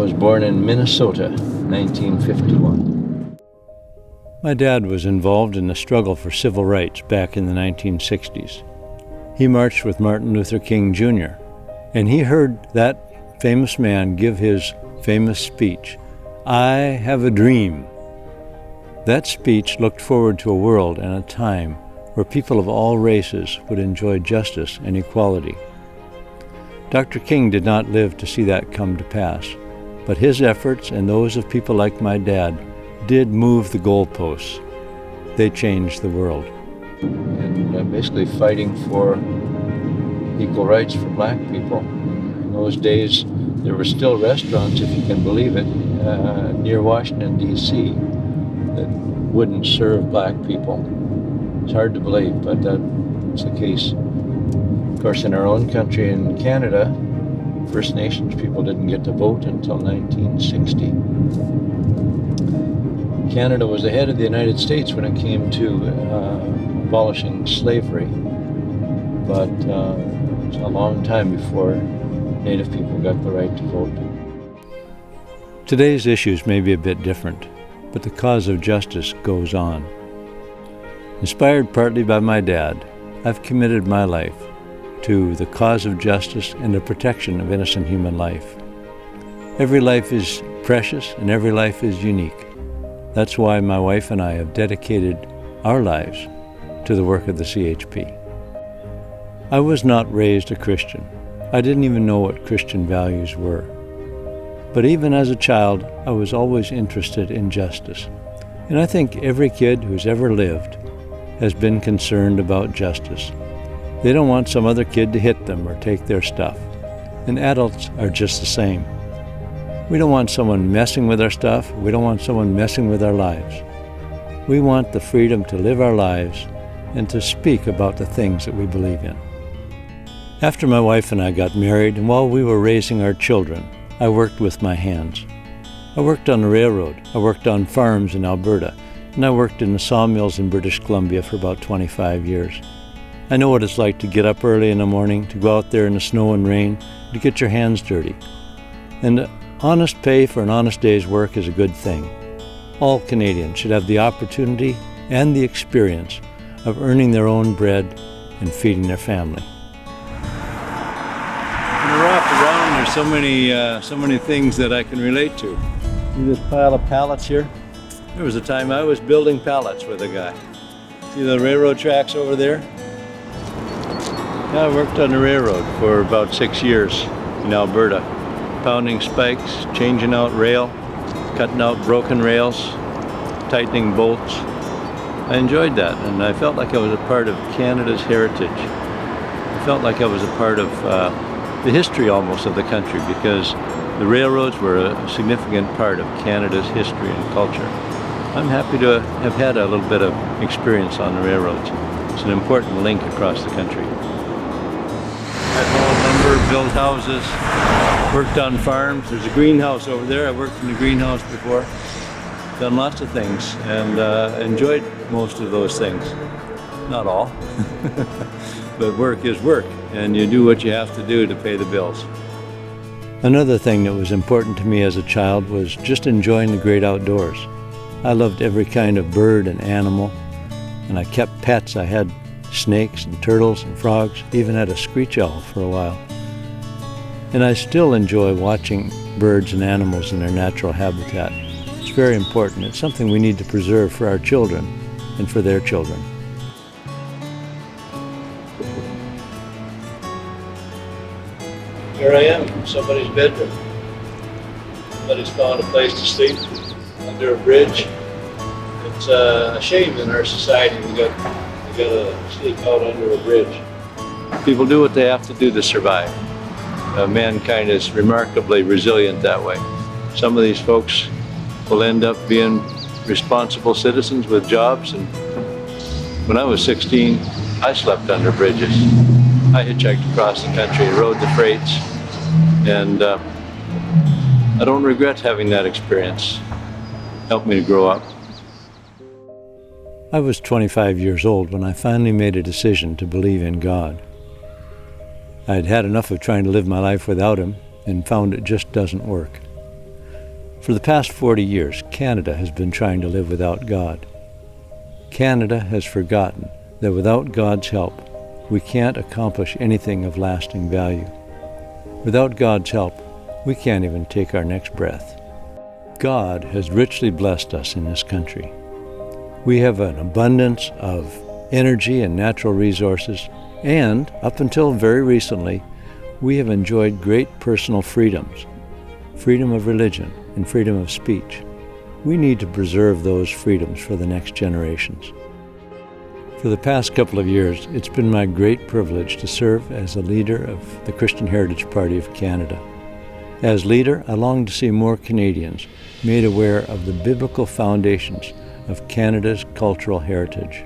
was born in Minnesota, 1951. My dad was involved in the struggle for civil rights back in the 1960s. He marched with Martin Luther King Jr., and he heard that famous man give his famous speech, "I have a dream." That speech looked forward to a world and a time where people of all races would enjoy justice and equality. Dr. King did not live to see that come to pass, but his efforts and those of people like my dad did move the goalposts. They changed the world. And basically fighting for equal rights for black people. In those days, there were still restaurants, if you can believe it, near Washington, D.C. that wouldn't serve black people. It's hard to believe, but that's the case. Of course, in our own country, in Canada, First Nations people didn't get to vote until 1960. Canada was ahead of the United States when it came to abolishing slavery, but it's a long time before Native people got the right to vote. Today's issues may be a bit different, but the cause of justice goes on. Inspired partly by my dad, I've committed my life to the cause of justice and the protection of innocent human life. Every life is precious and every life is unique. That's why my wife and I have dedicated our lives to the work of the CHP. I was not raised a Christian. I didn't even know what Christian values were. But even as a child, I was always interested in justice. And I think every kid who's ever lived has been concerned about justice. They don't want some other kid to hit them or take their stuff. And adults are just the same. We don't want someone messing with our stuff. We don't want someone messing with our lives. We want the freedom to live our lives and to speak about the things that we believe in. After my wife and I got married, and while we were raising our children, I worked with my hands. I worked on the railroad, I worked on farms in Alberta, and I worked in the sawmills in British Columbia for about 25 years. I know what it's like to get up early in the morning, to go out there in the snow and rain, to get your hands dirty. And honest pay for an honest day's work is a good thing. All Canadians should have the opportunity and the experience of earning their own bread and feeding their family. When I wrap around, there's so many things that I can relate to. See this pile of pallets here? There was a time I was building pallets with a guy. See the railroad tracks over there? Yeah, I worked on the railroad for about 6 years in Alberta, pounding spikes, changing out rail, cutting out broken rails, tightening bolts. I enjoyed that, and I felt like I was a part of Canada's heritage. I felt like I was a part of the history almost of the country, because the railroads were a significant part of Canada's history and culture. I'm happy to have had a little bit of experience on the railroads. It's an important link across the country. I've hauled lumber, built houses, worked on farms. There's a greenhouse over there. I worked in the greenhouse before. Done lots of things and enjoyed most of those things. Not all, but work is work, and you do what you have to do to pay the bills. Another thing that was important to me as a child was just enjoying the great outdoors. I loved every kind of bird and animal, and I kept pets. I had snakes and turtles and frogs, even had a screech owl for a while. And I still enjoy watching birds and animals in their natural habitat. It's very important. It's something we need to preserve for our children and for their children. Here I am in somebody's bedroom. Somebody's found a place to sleep under a bridge. It's a shame in our society we gotta sleep out under a bridge. People do what they have to do to survive. Mankind is remarkably resilient that way. Some of these folks will end up being responsible citizens with jobs, and when I was 16, I slept under bridges. I hitchhiked across the country, rode the freights, and I don't regret having that experience. It helped me to grow up. I was 25 years old when I finally made a decision to believe in God. I'd had enough of trying to live my life without Him and found it just doesn't work. For the past 40 years, Canada has been trying to live without God. Canada has forgotten that without God's help, we can't accomplish anything of lasting value. Without God's help, we can't even take our next breath. God has richly blessed us in this country. We have an abundance of energy and natural resources, and up until very recently, we have enjoyed great personal freedoms, freedom of religion and freedom of speech. We need to preserve those freedoms for the next generations. For the past couple of years, it's been my great privilege to serve as a leader of the Christian Heritage Party of Canada. As leader, I long to see more Canadians made aware of the biblical foundations of Canada's cultural heritage.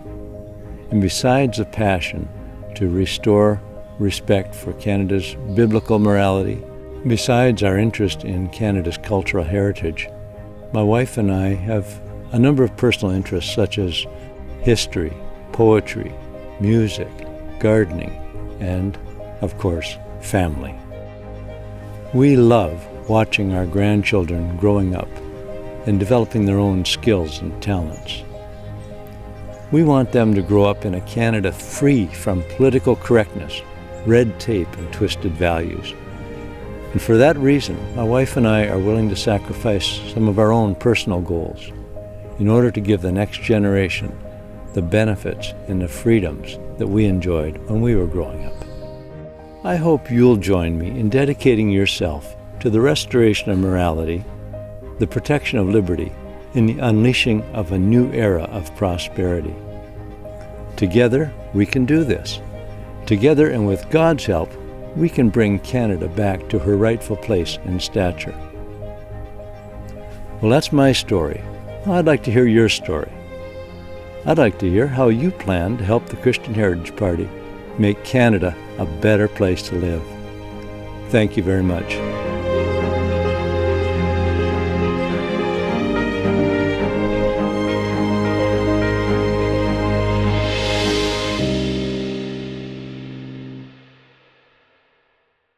And besides a passion to restore respect for Canada's biblical morality, besides our interest in Canada's cultural heritage, my wife and I have a number of personal interests such as history, poetry, music, gardening, and, of course, family. We love watching our grandchildren growing up and developing their own skills and talents. We want them to grow up in a Canada free from political correctness, red tape, and twisted values. And for that reason, my wife and I are willing to sacrifice some of our own personal goals in order to give the next generation the benefits and the freedoms that we enjoyed when we were growing up. I hope you'll join me in dedicating yourself to the restoration of morality, the protection of liberty, and the unleashing of a new era of prosperity. Together, we can do this. Together, and with God's help, we can bring Canada back to her rightful place and stature. Well, that's my story. I'd like to hear your story. I'd like to hear how you plan to help the Christian Heritage Party make Canada a better place to live. Thank you very much.